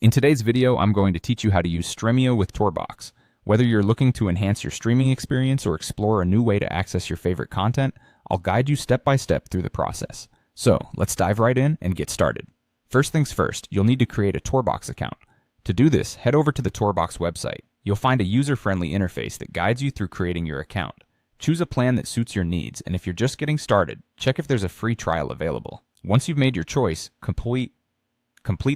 In today's video, I'm going to teach you how to use Stremio with TorBox. Whether you're looking to enhance your streaming experience or explore a new way to access your favorite content, I'll guide you step by step through the process. So, let's dive right in and get started. First things first, you'll need to create a TorBox account. To do this, head over to the TorBox website. You'll find a user-friendly interface that guides you through creating your account. Choose a plan that suits your needs, and if you're just getting started, check if there's a free trial available. Once you've made your choice, complete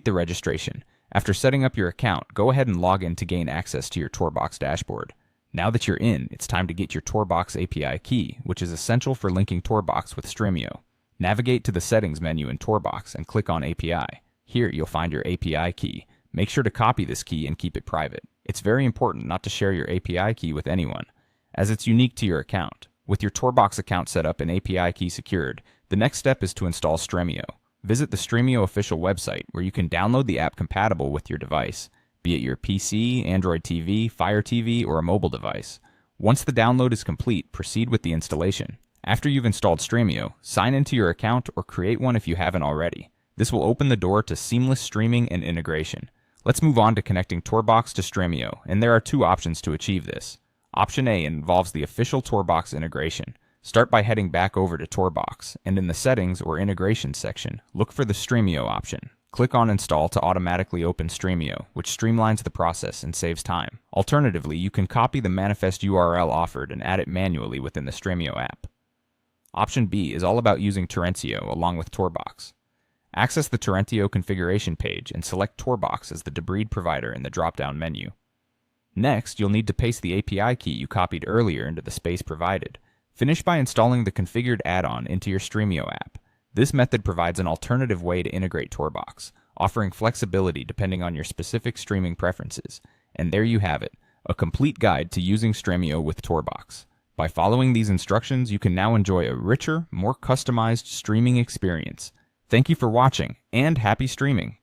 the registration. After setting up your account, go ahead and log in to gain access to your TorBox dashboard. Now that you're in, it's time to get your TorBox API key, which is essential for linking TorBox with Stremio. Navigate to the Settings menu in TorBox and click on API. Here, you'll find your API key. Make sure to copy this key and keep it private. It's very important not to share your API key with anyone, as it's unique to your account. With your TorBox account set up and API key secured, the next step is to install Stremio. Visit the Stremio official website where you can download the app compatible with your device, be it your PC, Android TV, Fire TV, or a mobile device. Once the download is complete, proceed with the installation. After you've installed Stremio, sign into your account or create one if you haven't already. This will open the door to seamless streaming and integration. Let's move on to connecting TorBox to Stremio, and there are two options to achieve this. Option A involves the official TorBox integration. Start by heading back over to TorBox, and in the Settings or Integration section, look for the Stremio option. Click on Install to automatically open Stremio, which streamlines the process and saves time. Alternatively, you can copy the manifest URL offered and add it manually within the Stremio app. Option B is all about using torrentio along with TorBox. Access the torrentio configuration page and select TorBox as the debrid provider in the drop-down menu. Next, you'll need to paste the API key you copied earlier into the space provided. Finish by installing the configured add-on into your Stremio app. This method provides an alternative way to integrate TorBox, offering flexibility depending on your specific streaming preferences. And there you have it, a complete guide to using Stremio with TorBox. By following these instructions, you can now enjoy a richer, more customized streaming experience. Thank you for watching, and happy streaming!